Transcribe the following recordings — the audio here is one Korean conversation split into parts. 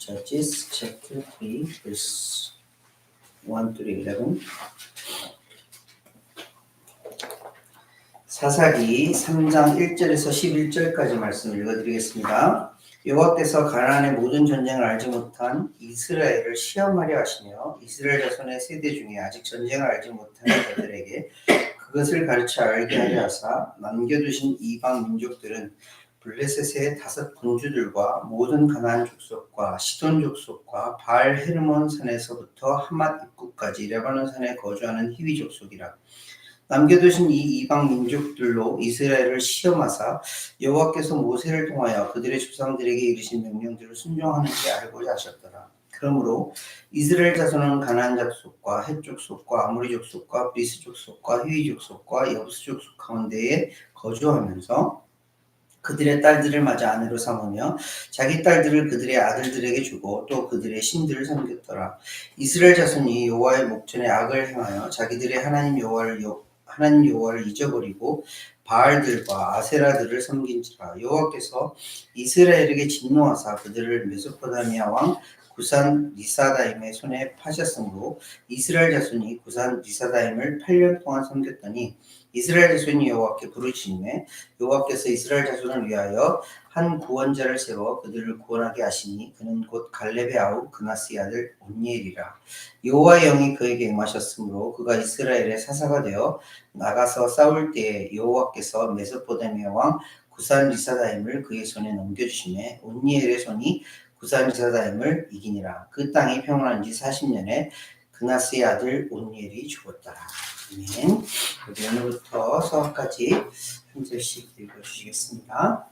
Judges chapter 3 verse 1 to 11. 사사기 3장 1절에서 11절까지 말씀 읽어드리겠습니다. 여호와께서 가나안의 모든 전쟁을 알지 못한 이스라엘을 시험하려 하시며 이스라엘 자손의 세대 중에 아직 전쟁을 알지 못한 자들에게 그것을 가르쳐 알게 하려 하사 남겨두신 이방 민족들은 블레셋의 5 군주들과 모든 가나안 족속과 시돈 족속과 바알 헤르몬 산에서부터 하맛 입구까지 레바논 산에 거주하는 히위 족속이라. 남겨두신 이 이방 민족들로 이스라엘을 시험하사 여호와께서 모세를 통하여 그들의 조상들에게 이르신 명령들을 순종하는지 알고자 하셨더라. 그러므로 이스라엘 자손은 가나안 족속과 헷 족속과 아모리 족속과 브리스 족속과 히위 족속과 여부스 족속 가운데에 거주하면서 그들의 딸들을 맞아 아내로 삼으며 자기 딸들을 그들의 아들들에게 주고 또 그들의 신들을 섬겼더라. 이스라엘 자손이 여호와의 목전에 악을 행하여 자기들의 하나님 여호와를 잊어버리고 바알들과 아세라들을 섬긴지라. 여호와께서 이스라엘에게 진노하사 그들을 메소포타미아 왕 구산 리사다임의 손에 파셨으므로 이스라엘 자손이 구산 리사다임을 8년 동안 섬겼더니 이스라엘 자손이 여호와께 부르짖음에 여호와께서 이스라엘 자손을 위하여 한 구원자를 세워 그들을 구원하게 하시니 그는 곧 갈렙의 아우 그나스의 아들 온니엘이라. 여호와의 영이 그에게 임하셨으므로 그가 이스라엘의 사사가 되어 나가서 싸울 때에 여호와께서 메소포타미아 왕 구산 리사다임을 그의 손에 넘겨주시매 온니엘의 손이 구산 리사다임을 이기니라. 그 땅이 평온한 지 40년에 그나스의 아들 온니엘이 죽었더라. 아멘. 우리 오늘부터 수업까지 한 절씩 읽어주시겠습니다.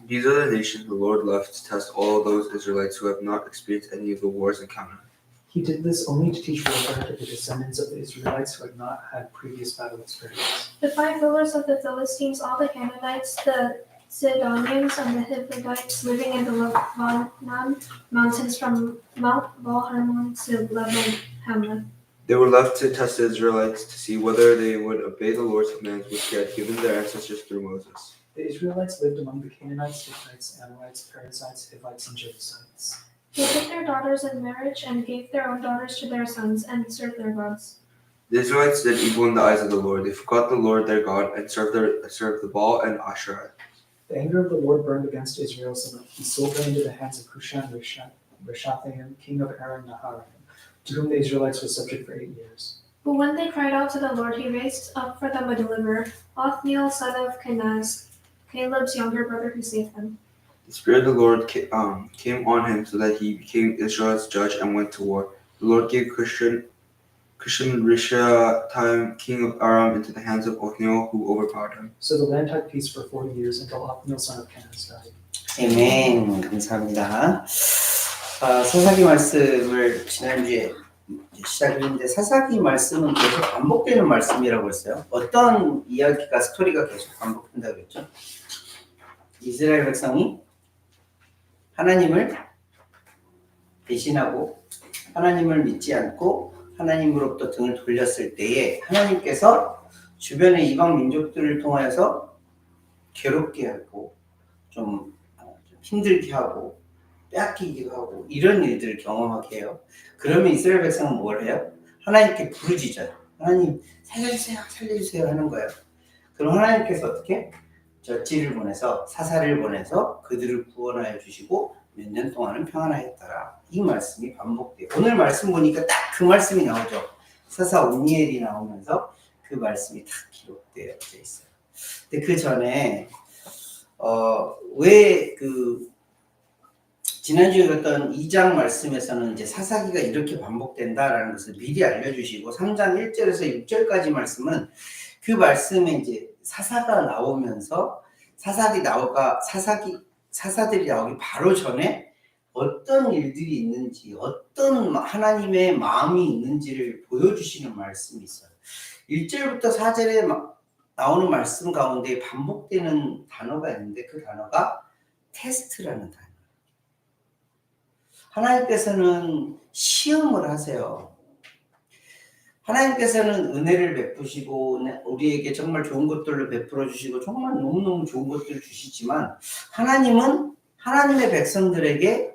These are the nations the Lord left to test all those Israelites who have not experienced any of the wars encountered. He did this only to teach warfare to the descendants of the Israelites who had not had previous battle experience. The 5 rulers of the Philistines, all the Canaanites, the Sidonians, and the Hittites living in the Lebanon mountains from Mount Baal-Hermon to Lebanon Hamlet. They were left to test the Israelites to see whether they would obey the Lord's commands which he had given their ancestors through Moses. The Israelites lived among the Canaanites, Hittites, Amorites, Perizzites, Hivites, and Jebusites. They took their daughters in marriage and gave their own daughters to their sons and served their gods. The Israelites did evil in the eyes of the Lord. They forgot the Lord their God and served the Baal and Asherah. The anger of the Lord burned against Israel so that he sold them into the hands of Cushan-Rishathaim, king of Aram Naharaim, to whom the Israelites were subject for 8 years. But when they cried out to the Lord, he raised up for them a deliverer, Othniel, son of Kenaz, Caleb's younger brother, who saved them. The Spirit of the Lord came on him so that he became Israel's judge and went to war. The Lord gave Cushan-Rishathaim, king of Aram, into the hands of Othniel, who overpowered him. So the land had peace for 40 years until Othniel, son of Kenaz, died. 아멘. 감사합니다. 사사기 말씀을 지난주에 시작했는데 사사기 말씀은 계속 반복되는 말씀이라고 했어요. 어떤 이야기가 스토리가 계속 반복된다고 했죠? 이스라엘 백성이 하나님을 배신하고 하나님을 믿지 않고 하나님으로부터 등을 돌렸을 때에 하나님께서 주변의 이방 민족들을 통하여서 괴롭게 하고 좀 힘들게 하고 빼앗기기도 하고 이런 일들을 경험하게 해요. 그러면 이스라엘 백성은 뭘 해요? 하나님께 부르짖어요. 하나님 살려주세요, 살려주세요 하는 거예요. 그럼 하나님께서 어떻게? 젖지를 보내서 사사를 보내서 그들을 구원하여 주시고 몇 년 동안은 평안하였더라. 이 말씀이 반복돼요. 오늘 말씀 보니까 딱 그 말씀이 나오죠. 사사 온니엘이 나오면서 그 말씀이 딱 기록되어 있어요. 근데 그 전에 왜 지난주에 읽었던 2장 말씀에서는 이제 사사기가 이렇게 반복된다라는 것을 미리 알려주시고 3장 1절에서 6절까지 말씀은 그 말씀에 이제 사사가 나오면서 사사들이 나오기 바로 전에 어떤 일들이 있는지 어떤 하나님의 마음이 있는지를 보여주시는 말씀이 있어요. 1절부터 4절에 나오는 말씀 가운데 반복되는 단어가 있는데 그 단어가 테스트라는 단어예요. 하나님께서는 시험을 하세요. 하나님께서는 은혜를 베푸시고 우리에게 정말 좋은 것들을 베풀어 주시고 정말 너무너무 좋은 것들을 주시지만 하나님은 하나님의 백성들에게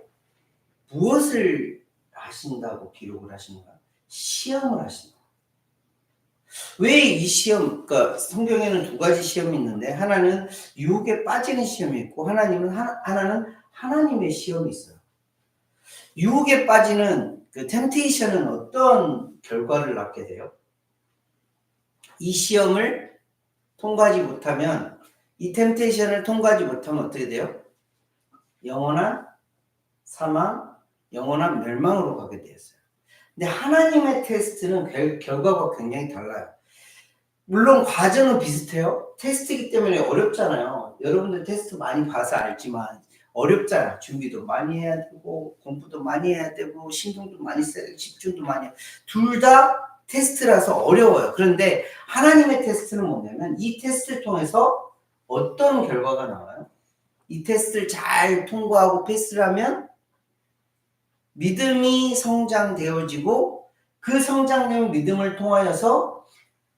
무엇을 하신다고 기록을 하시는가? 시험을 하신다. 왜 이 시험, 그러니까 성경에는 두 가지 시험이 있는데 하나는 유혹에 빠지는 시험이 있고 하나는 하나님의 시험이 있어요. 유혹에 빠지는 그 템테이션은 어떤 결과를 낳게 돼요? 이 시험을 통과하지 못하면, 이 템테이션을 통과하지 못하면 어떻게 돼요? 영원한 사망, 영원한 멸망으로 가게 되었어요. 근데 하나님의 테스트는 결과가 굉장히 달라요. 물론 과정은 비슷해요. 테스트이기 때문에 어렵잖아요. 여러분들 테스트 많이 봐서 알지만 어렵잖아요. 준비도 많이 해야 되고 공부도 많이 해야 되고 신경도 많이 써야 되고 집중도 많이 해야 되고 둘 다 테스트라서 어려워요. 그런데 하나님의 테스트는 뭐냐면 이 테스트를 통해서 어떤 결과가 나와요? 이 테스트를 잘 통과하고 패스를 하면 믿음이 성장되어지고 그 성장된 믿음을 통하여서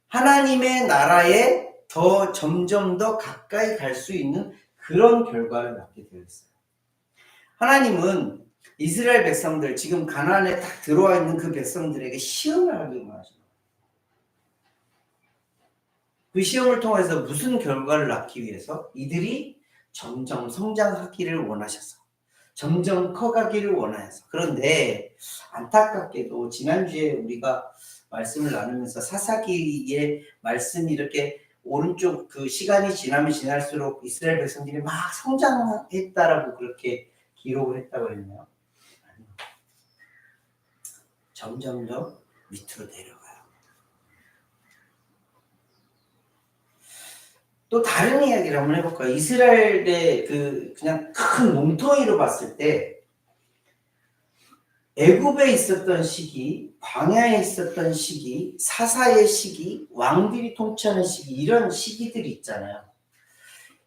하나님의 나라에 더 점점 더 가까이 갈 수 있는 그런 결과를 낳게 되어 있어요. 하나님은 이스라엘 백성들, 지금 가나안에 딱 들어와 있는 그 백성들에게 시험을 하기 원하십니다. 그 시험을 통해서 무슨 결과를 낳기 위해서? 이들이 점점 성장하기를 원하셔서, 점점 커가기를 원하여서. 그런데 안타깝게도 지난주에 우리가 말씀을 나누면서 사사기의 말씀이 이렇게 오른쪽 그 시간이 지나면 지날수록 이스라엘 백성들이 막 성장했다라고 그렇게 기록을 했다고 했나요? 아니요. 점점 더 밑으로 내려가요. 또 다른 이야기를 한번 해볼까요? 이스라엘의 그냥 큰 몸통이로 봤을 때 애굽에 있었던 시기, 광야에 있었던 시기, 사사의 시기, 왕들이 통치하는 시기, 이런 시기들이 있잖아요.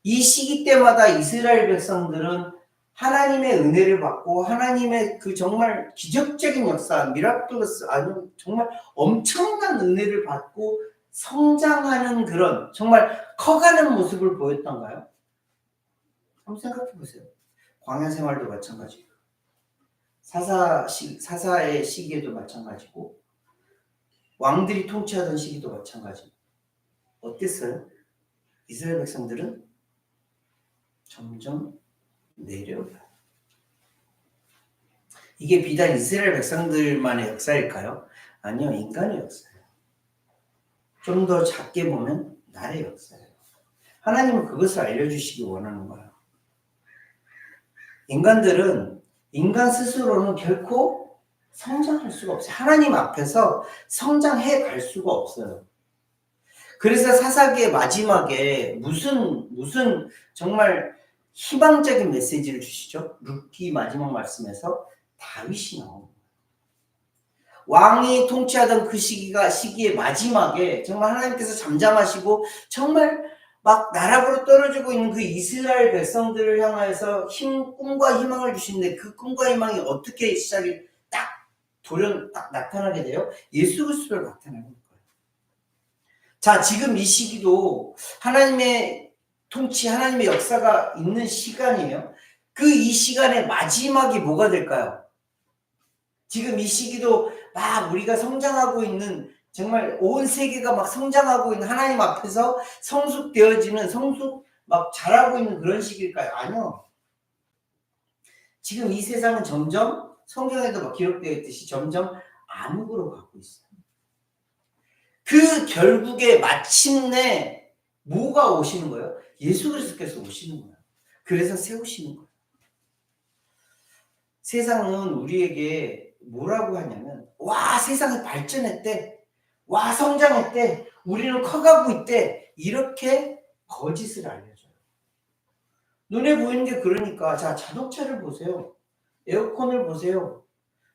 이 시기 때마다 이스라엘 백성들은 하나님의 은혜를 받고 하나님의 그 정말 기적적인 역사, 미라클러스, 아니면 정말 엄청난 은혜를 받고 성장하는 그런 정말 커가는 모습을 보였던가요? 한번 생각해 보세요. 광야 생활도 마찬가지고 사사의 시기에도 마찬가지고 왕들이 통치하던 시기도 마찬가지고 어땠어요? 이스라엘 백성들은 점점 내려가요. 이게 비단 이스라엘 백성들만의 역사일까요? 아니요, 인간의 역사예요. 좀 더 작게 보면 나의 역사예요. 하나님은 그것을 알려주시기 원하는 거예요. 인간들은 인간 스스로는 결코 성장할 수가 없어요. 하나님 앞에서 성장해 갈 수가 없어요. 그래서 사사기의 마지막에 무슨 정말 희망적인 메시지를 주시죠? 룻기 마지막 말씀에서 다윗이 나옵니다. 왕이 통치하던 그 시기의 마지막에 정말 하나님께서 잠잠하시고 정말 막 나락으로 떨어지고 있는 그 이스라엘 백성들을 향해서 꿈과 희망을 주시는데 그 꿈과 희망이 어떻게 시작이 딱 나타나게 돼요? 예수 그리스도를 나타내는 거예요. 자, 지금 이 시기도 하나님의 통치, 하나님의 역사가 있는 시간이에요. 그 이 시간의 마지막이 뭐가 될까요? 지금 이 시기도 막 우리가 성장하고 있는 정말 온 세계가 막 성장하고 있는 하나님 앞에서 성숙되어지는 막 자라고 있는 그런 시기일까요? 아니요. 지금 이 세상은 점점 성경에도 막 기록되어 있듯이 점점 암흑으로 가고 있어요. 그 결국에 마침내 뭐가 오시는 거예요? 예수 그리스도께서 오시는 거예요. 그래서 세우시는 거예요. 세상은 우리에게 뭐라고 하냐면 와 세상이 발전했대, 와 성장했대, 우리는 커가고 있대, 이렇게 거짓을 알려줘요. 눈에 보이는 게 그러니까 자 자동차를 보세요. 에어컨을 보세요.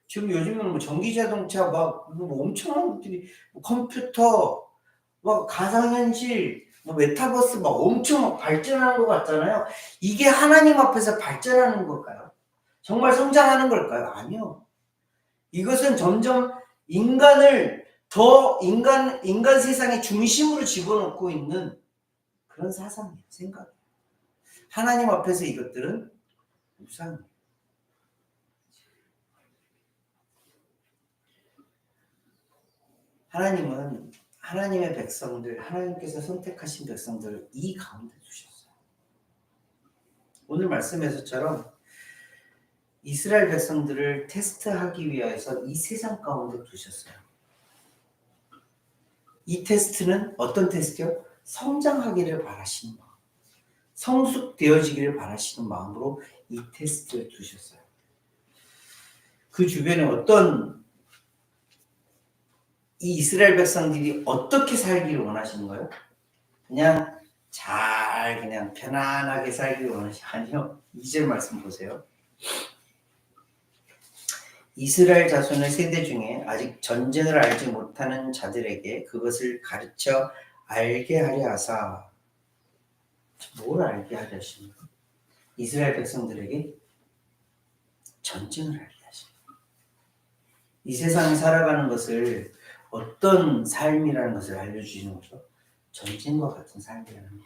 지금 요즘은 뭐 전기자동차 막 엄청난 것들이 컴퓨터, 막 가상현실, 메타버스 막 엄청 발전하는 것 같잖아요. 이게 하나님 앞에서 발전하는 걸까요? 정말 성장하는 걸까요? 아니요. 이것은 점점 인간을 더 인간 세상의 중심으로 집어넣고 있는 그런 사상이에요. 생각이에요. 하나님 앞에서 이것들은 우상이에요. 하나님은 하나님의 백성들, 하나님께서 선택하신 백성들을 이 가운데 두셨어요. 오늘 말씀에서처럼 이스라엘 백성들을 테스트하기 위해서 이 세상 가운데 두셨어요. 이 테스트는 어떤 테스트요? 성장하기를 바라시는 마음, 성숙되어지기를 바라시는 마음으로 이 테스트를 두셨어요. 그 주변에 어떤 이 이스라엘 백성들이 어떻게 살기를 원하시는 거예요? 그냥 잘 그냥 편안하게 살기를 원하시는 아니요. 2절 말씀 보세요. 이스라엘 자손의 세대 중에 아직 전쟁을 알지 못하는 자들에게 그것을 가르쳐 알게 하려 하사. 뭘 알게 하려 하십니까? 이스라엘 백성들에게 전쟁을 알게 하십니다. 이 세상에 살아가는 것을 어떤 삶이라는 것을 알려주시는 거죠. 전쟁과 같은 삶이라는 거예요.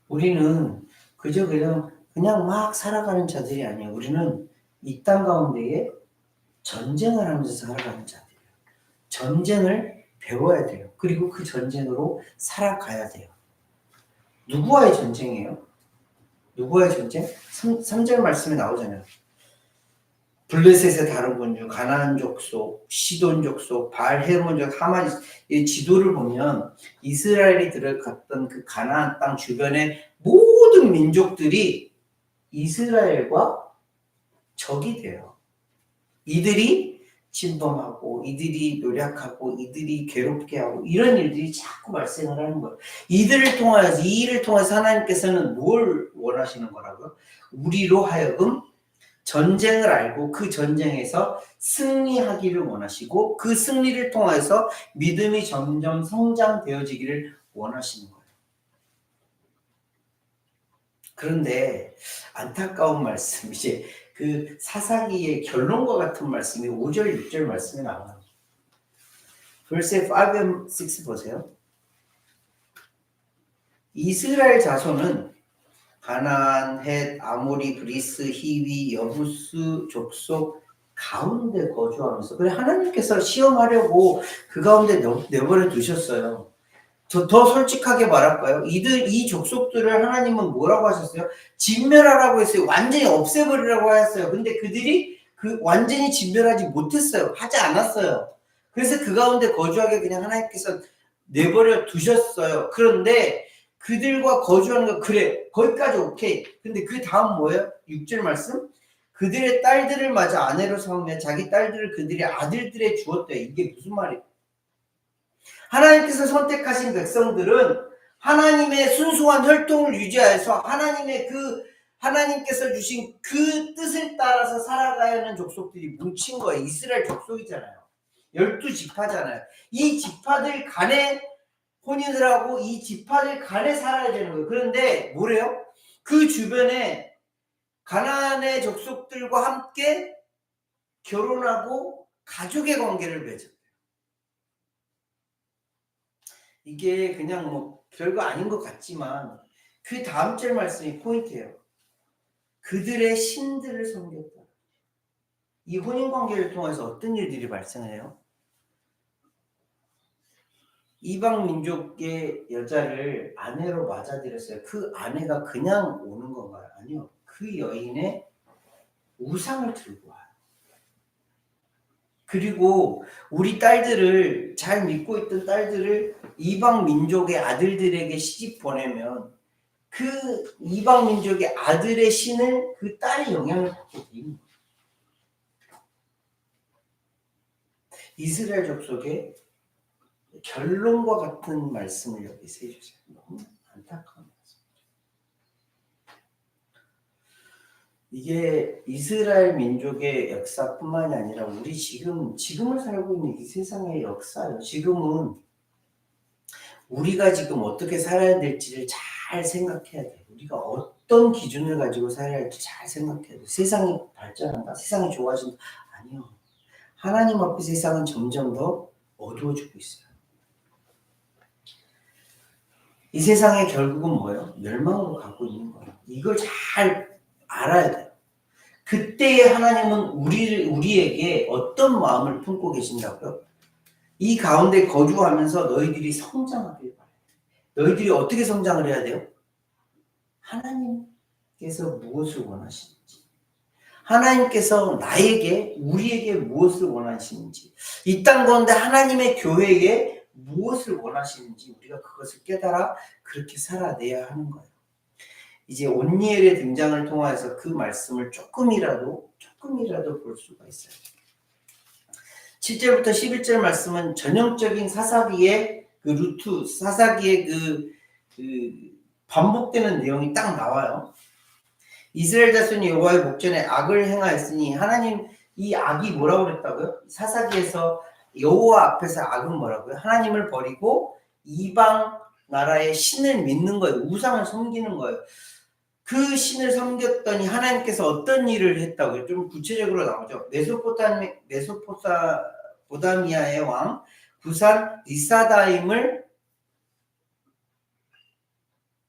우리는 그냥 막 살아가는 자들이 아니에요. 우리는 이 땅 가운데에 전쟁을 하면서 살아가는 자들이에요. 전쟁을 배워야 돼요. 그리고 그 전쟁으로 살아가야 돼요. 누구와의 전쟁이에요? 누구와의 전쟁? 3절 말씀에 나오잖아요. 블레셋의 다른 군주, 가나안 족속, 시돈 족속, 발 헤몬 족, 하만. 이 지도를 보면 이스라엘이 들어갔던 그 가나안 땅 주변의 모든 민족들이 이스라엘과 적이 돼요. 이들이 침범하고, 이들이 노력하고, 이들이 괴롭게 하고, 이런 일들이 자꾸 발생을 하는 거예요. 이 일을 통해서 하나님께서는 뭘 원하시는 거라고요? 우리로 하여금 전쟁을 알고 그 전쟁에서 승리하기를 원하시고, 그 승리를 통해서 믿음이 점점 성장되어지기를 원하시는 거예요. 그런데 안타까운 말씀, 이제 그 사사기의 결론과 같은 말씀이 5절, 6절 말씀에 나와요. verse 5 and 6 보세요. 이스라엘 자손은 가나안, 헷, 아모리, 브리스, 히위, 여부스 족속 가운데 거주하면서, 그래 하나님께서 시험하려고 그 가운데 내버려 두셨어요. 더 솔직하게 말할까요? 이 족속들을 하나님은 뭐라고 하셨어요? 진멸하라고 했어요. 완전히 없애버리라고 하셨어요. 근데 그들이 완전히 진멸하지 못했어요. 하지 않았어요. 그래서 그 가운데 거주하게 그냥 하나님께서 내버려 두셨어요. 그런데 그들과 거주하는 거, 그래, 거기까지 오케이. 근데 그 다음 뭐예요? 6절 말씀? 그들의 딸들을 맞아 아내로 삼으며 자기 딸들을 그들의 아들들에 주었대요. 이게 무슨 말이에요? 하나님께서 선택하신 백성들은 하나님의 순수한 혈통을 유지하여서 하나님께서 주신 그 뜻을 따라서 살아가야 하는 족속들이 뭉친 거예요. 이스라엘 족속이잖아요. 12지파잖아요. 이 지파들 간에 혼인을 하고 이 지파들 간에 살아야 되는 거예요. 그런데 뭐래요? 그 주변에 가나안의 족속들과 함께 결혼하고 가족의 관계를 맺어요. 이게 그냥 뭐 별거 아닌 것 같지만 그 다음 절 말씀이 포인트예요. 그들의 신들을 섬겼다. 이 혼인관계를 통해서 어떤 일들이 발생해요? 이방 민족의 여자를 아내로 맞아들였어요. 그 아내가 그냥 오는 건가요? 아니요. 그 여인의 우상을 들고 와요. 그리고 우리 딸들을, 잘 믿고 있던 딸들을 이방 민족의 아들들에게 시집 보내면 그 이방 민족의 아들의 신을 그 딸의 영향을 받게 됩니다. 이스라엘 족속의 결론과 같은 말씀을 여기서 해주세요. 너무 안타까운 말씀이죠. 이게 이스라엘 민족의 역사뿐만이 아니라 우리 지금을 살고 있는 이 세상의 역사예요. 지금은 우리가 지금 어떻게 살아야 될지를 잘 생각해야 돼요. 우리가 어떤 기준을 가지고 살아야 할지 잘 생각해야 돼요. 세상이 발전한다, 세상이 좋아진다. 아니요. 하나님 앞에 세상은 점점 더 어두워지고 있어요. 이 세상의 결국은 뭐예요? 멸망으로 가고 있는 거예요. 이걸 잘 알아야 돼요. 그때에 하나님은 우리에게 어떤 마음을 품고 계신다고요? 이 가운데 거주하면서 너희들이 성장하길 바래요. 너희들이 어떻게 성장을 해야 돼요? 하나님께서 무엇을 원하시는지, 하나님께서 우리에게 무엇을 원하시는지, 이 땅 가운데 하나님의 교회에 무엇을 원하시는지 우리가 그것을 깨달아 그렇게 살아내야 하는 거예요. 이제 온니엘의 등장을 통해서 그 말씀을 조금이라도 볼 수가 있어요. 7절부터 11절 말씀은 전형적인 사사기의 그 루트, 사사기의 그 반복되는 내용이 딱 나와요. 이스라엘 자손이 여호와의 목전에 악을 행하였으니 하나님 이 악이 뭐라고 그랬다고요? 사사기에서 여호와 앞에서 악은 뭐라고요? 하나님을 버리고 이방 나라의 신을 믿는 거예요. 우상을 섬기는 거예요. 그 신을 섬겼더니 하나님께서 어떤 일을 했다고요? 좀 구체적으로 나오죠. 메소포타미아의 왕 구산 리사다임을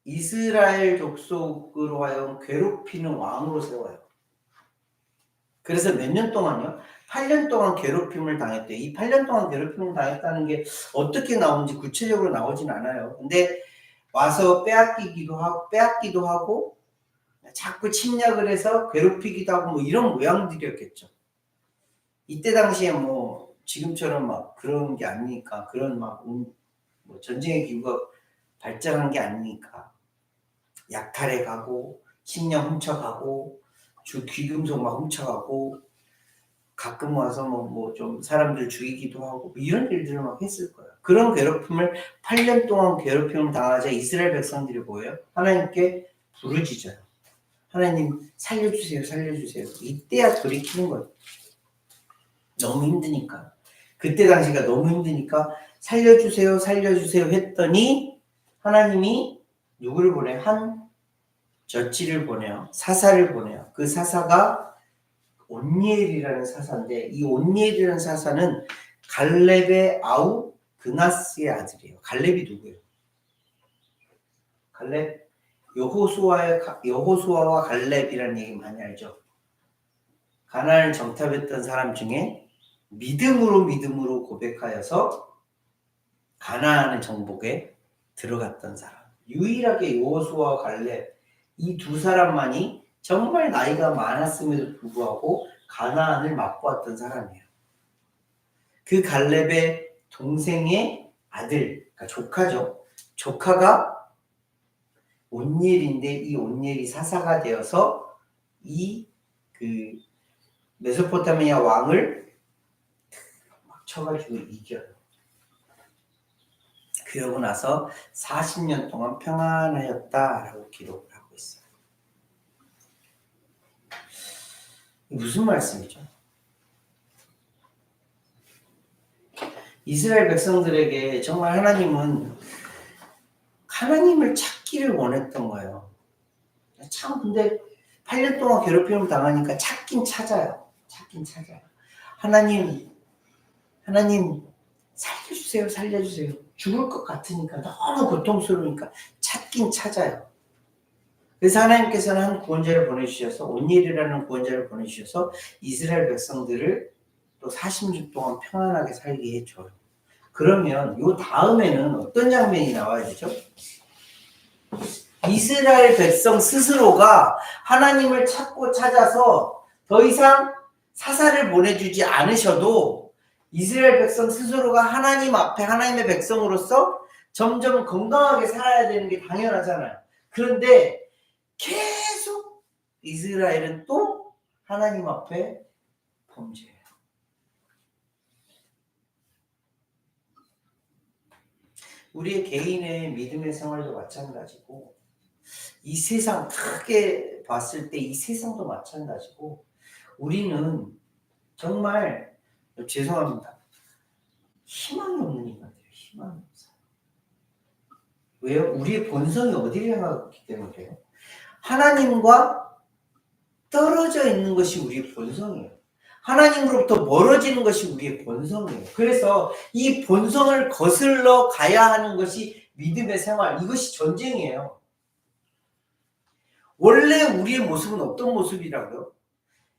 이스라엘 족속으로 하여금 괴롭히는 왕으로 세워요. 그래서 몇 년 동안요? 8년 동안 괴롭힘을 당했대요. 이 8년 동안 괴롭힘을 당했다는 게 어떻게 나오는지 구체적으로 나오진 않아요. 근데 와서 빼앗기도 하고 자꾸 침략을 해서 괴롭히기도 하고 뭐 이런 모양들이었겠죠. 이때 당시에 뭐 지금처럼 막 그런 게 아니니까, 그런 막 뭐 전쟁의 기구가 발전한 게 아니니까 약탈해 가고 식량 훔쳐가고 귀금속 막 훔쳐가고 가끔 와서 뭐 좀 사람들 죽이기도 하고 뭐 이런 일들을 막 했을 거예요. 그런 괴롭힘을 8년 동안 괴롭힘을 당하자 이스라엘 백성들이 뭐예요? 하나님께 부르짖어요. 하나님 살려주세요, 살려주세요. 이때야 돌이키는 거예요. 너무 힘드니까. 그때 당시가 너무 힘드니까 살려주세요, 살려주세요 했더니 하나님이 누구를 보내요? 한 젖지를 보내요. 사사를 보내요. 그 사사가 온니엘이라는 사사인데 이 온니엘이라는 사사는 갈렙의 아우 그나스의 아들이에요. 갈렙이 누구예요? 갈렙? 여호수아와 갈렙이라는 얘기 많이 알죠? 가나안을 정탐했던 사람 중에 믿음으로 고백하여서 가나안의 정복에 들어갔던 사람. 유일하게 여호수아와 갈렙 이 두 사람만이 정말 나이가 많았음에도 불구하고 가나안을 맛보았던 사람이에요. 그 갈렙의 동생의 아들, 그러니까 조카죠. 조카가 온니엘인데 이 온니엘이 사사가 되어서 그 메소포타미아 왕을 막 쳐가지고 이겨요. 그러고 나서 40년 동안 평안하였다라고 기록을 하고 있어요. 무슨 말씀이죠? 이스라엘 백성들에게 정말 하나님은 하나님을 찾기를 원했던 거예요. 참 근데 8년 동안 괴롭힘을 당하니까 찾긴 찾아요. 하나님 살려주세요, 살려주세요. 죽을 것 같으니까 너무 고통스러우니까 찾긴 찾아요. 그래서 하나님께서는 한 구원자를 보내주셔서 온니엘이라는 구원자를 보내주셔서 이스라엘 백성들을 또 40년 동안 평안하게 살게 해줘요. 그러면 요 다음에는 어떤 장면이 나와야 되죠? 이스라엘 백성 스스로가 하나님을 찾고 찾아서 더 이상 사사를 보내주지 않으셔도 이스라엘 백성 스스로가 하나님 앞에 하나님의 백성으로서 점점 건강하게 살아야 되는 게 당연하잖아요. 그런데 계속 이스라엘은 또 하나님 앞에 범죄해요. 우리의 개인의 믿음의 생활도 마찬가지고 이 세상 크게 봤을 때 이 세상도 마찬가지고 우리는 정말 죄송합니다. 희망이 없는 인간들이에요. 희망이 없어요. 왜요? 우리의 본성이 어디를 향하기 때문에요? 하나님과 떨어져 있는 것이 우리의 본성이에요. 하나님으로부터 멀어지는 것이 우리의 본성이에요. 그래서 이 본성을 거슬러 가야 하는 것이 믿음의 생활, 이것이 전쟁이에요. 원래 우리의 모습은 어떤 모습이라고요?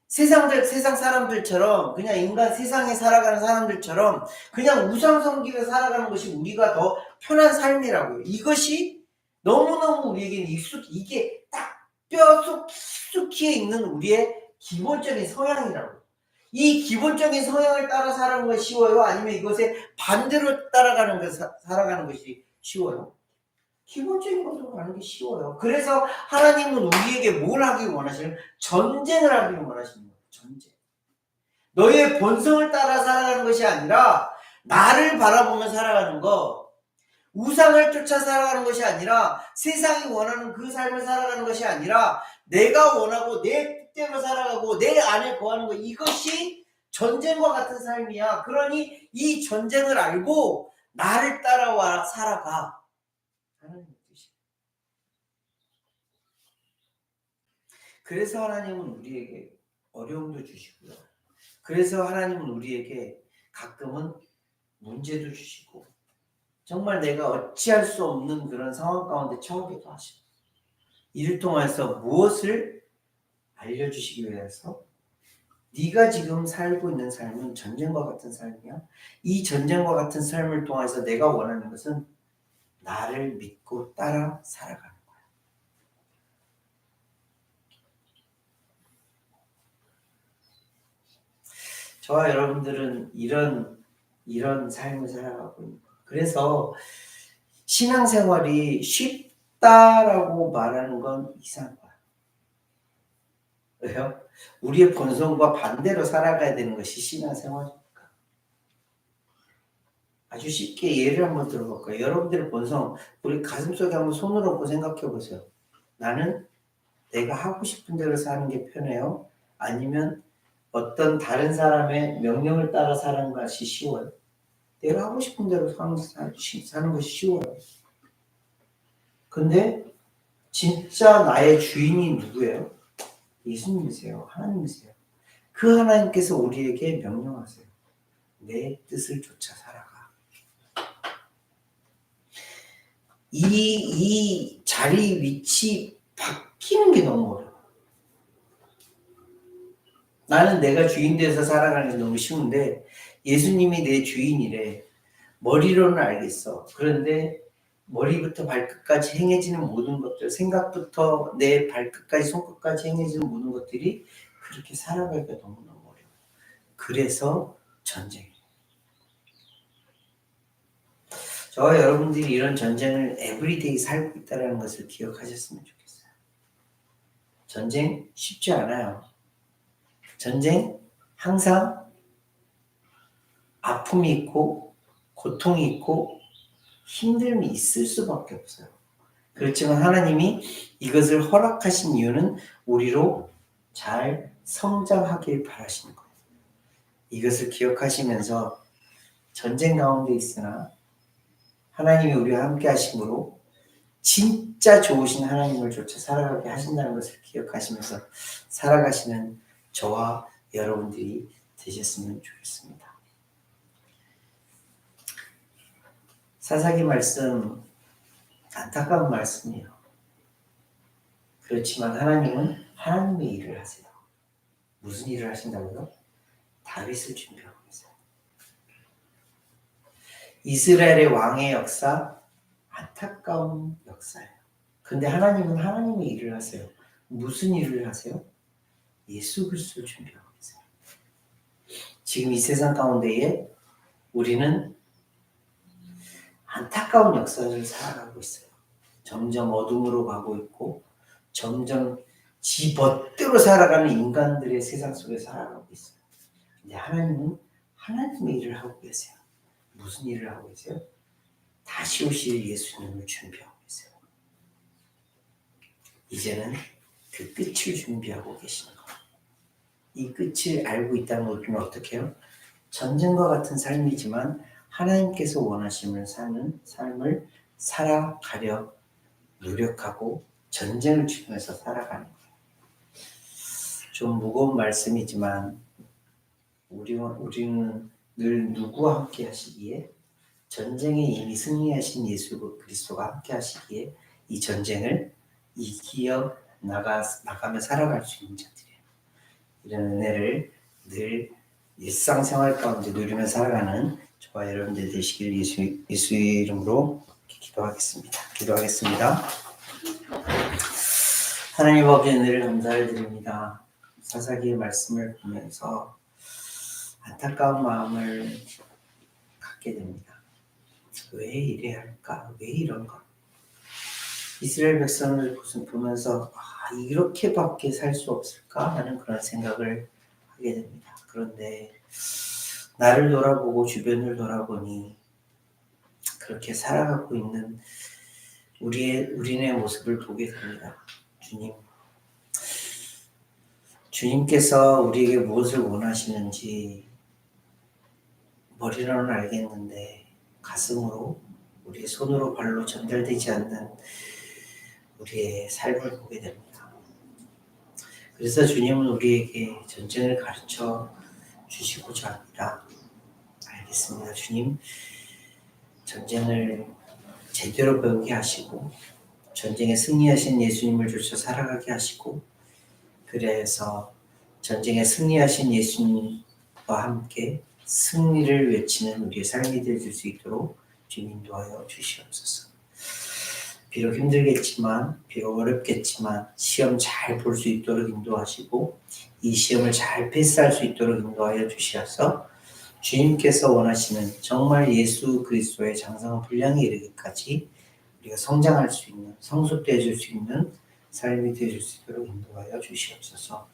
세상 사람들처럼 그냥 인간 세상에 살아가는 사람들처럼 그냥 우상 섬기며 살아가는 것이 우리가 더 편한 삶이라고요. 이것이 너무너무 우리에게는 이게 딱 뼈속 깊숙이에 있는 우리의 기본적인 성향이라고. 이 기본적인 성향을 따라 살아가는 것이 쉬워요? 아니면 이것에 반대로 살아가는 것이 쉬워요? 기본적인 것으로 가는 게 쉬워요. 그래서 하나님은 우리에게 뭘 하길 원하시는? 전쟁을 하길 원하시는 거예요. 전쟁. 너의 본성을 따라 살아가는 것이 아니라 나를 바라보며 살아가는 거, 우상을 쫓아 살아가는 것이 아니라 세상이 원하는 그 삶을 살아가는 것이 아니라 내가 원하고 내 뜻대로 살아가고 내 안에 거하는 것, 이것이 전쟁과 같은 삶이야. 그러니 이 전쟁을 알고 나를 따라와 살아가. 하나님의 뜻이에요. 그래서 하나님은 우리에게 어려움도 주시고요. 그래서 하나님은 우리에게 가끔은 문제도 주시고 정말 내가 어찌할 수 없는 그런 상황 가운데 처하기도 하시고 이를 통해서 무엇을 알려주시기 위해서 네가 지금 살고 있는 삶은 전쟁과 같은 삶이야. 이 전쟁과 같은 삶을 통해서 내가 원하는 것은 나를 믿고 따라 살아가는 거야. 저와 여러분들은 이런 삶을 살아가고 있는 거예요. 그래서 신앙생활이 쉽다라고 말하는 건 이상한 거야. 왜요? 우리의 본성과 반대로 살아가야 되는 것이 신앙생활이니까. 아주 쉽게 예를 한번 들어볼까요? 여러분들의 본성, 우리 가슴속에 한번 손을 얹고 생각해 보세요. 나는 내가 하고 싶은 대로 사는 게 편해요? 아니면 어떤 다른 사람의 명령을 따라 사는 것이 쉬워요? 내가 하고 싶은 대로 사는 것이 쉬워요. 근데 진짜 나의 주인이 누구예요? 예수님이세요. 하나님이세요. 그 하나님께서 우리에게 명령하세요. 내 뜻을 쫓아 살아가. 이 자리 위치 바뀌는 게 너무 어려워. 나는 내가 주인 돼서 살아가는 게 너무 쉬운데 예수님이 내 주인이래. 머리로는 알겠어. 그런데 머리부터 발끝까지 행해지는 모든 것들, 생각부터 내 발끝까지 손끝까지 행해지는 모든 것들이 그렇게 살아가기가 너무너무 어려워. 그래서 전쟁이에요. 저와 여러분들이 이런 전쟁을 에브리데이 살고 있다는 것을 기억하셨으면 좋겠어요. 전쟁 쉽지 않아요. 전쟁 항상 아픔이 있고 고통이 있고 힘듦이 있을 수밖에 없어요. 그렇지만 하나님이 이것을 허락하신 이유는 우리로 잘 성장하길 바라시는 거예요. 이것을 기억하시면서 전쟁 가운데 있으나 하나님이 우리와 함께 하심으로 진짜 좋으신 하나님을 쫓아 살아가게 하신다는 것을 기억하시면서 살아가시는 저와 여러분들이 되셨으면 좋겠습니다. 사사기 말씀 안타까운 말씀이에요. 그렇지만 하나님은 하나님의 일을 하세요. 무슨 일을 하신다고요? 다윗을 준비하고 계세요. 이스라엘의 왕의 역사 안타까운 역사예요. 근데 하나님은 하나님의 일을 하세요. 무슨 일을 하세요? 예수 그리스도를 준비하고 계세요. 지금 이 세상 가운데에 우리는 안타까운 역사를 살아가고 있어요. 점점 어둠으로 가고 있고 점점 지 멋대로 살아가는 인간들의 세상 속에 살아가고 있어요. 근데 하나님은 하나님의 일을 하고 계세요. 무슨 일을 하고 계세요? 다시 오실 예수님을 준비하고 계세요. 이제는 그 끝을 준비하고 계시는 거예요. 이 끝을 알고 있다는 우리는 어떻게 해요? 전쟁과 같은 삶이지만 하나님께서 원하시는 삶을 살아가려 노력하고 전쟁을 치르면서 살아가는 거예요. 좀 무거운 말씀이지만 우리는 늘 누구와 함께 하시기에 전쟁에 이미 승리하신 예수 그리스도가 함께 하시기에 이 전쟁을 이기어 나가며 살아갈 수 있는 자들이에요. 이런 은혜를 늘 일상생활 가운데 누리며 살아가는 저와 여러분들 되시길 예수 이름으로 기도하겠습니다. 하나님 아버지 은혜를 감사를 드립니다. 사사기의 말씀을 보면서 안타까운 마음을 갖게 됩니다. 왜 이래야 할까? 왜 이런가? 이스라엘 백성을 보면서 이렇게밖에 살 수 없을까? 하는 그런 생각을 하게 됩니다. 그런데 나를 돌아보고 주변을 돌아보니 그렇게 살아가고 있는 우리네 모습을 보게 됩니다. 주님께서 우리에게 무엇을 원하시는지 머리로는 알겠는데 가슴으로 우리의 손으로 발로 전달되지 않는 우리의 삶을 보게 됩니다. 그래서 주님은 우리에게 전쟁을 가르쳐 주시고자 합니다. 알겠습니다. 주님, 전쟁을 제대로 배우게 하시고 전쟁에 승리하신 예수님을 쫓아 살아가게 하시고 그래서 전쟁에 승리하신 예수님과 함께 승리를 외치는 우리의 삶이 되어줄 수 있도록 주님 인도하여 주시옵소서. 비록 힘들겠지만, 비록 어렵겠지만 시험 잘 볼 수 있도록 인도하시고 이 시험을 잘 패스할 수 있도록 인도하여 주시어서 주님께서 원하시는 정말 예수 그리스도의 장성한 분량에 이르기까지 우리가 성장할 수 있는, 성숙되어질 수 있는 삶이 되어줄 수 있도록 인도하여 주시옵소서.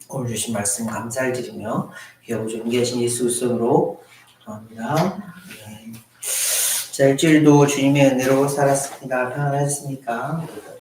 오늘 주신 말씀 감사드리며 귀하고 존귀하신 예수 그리스도로 기도합니다. 자, 일주일도 주님의 은혜로 살았습니다. 평안하셨습니까?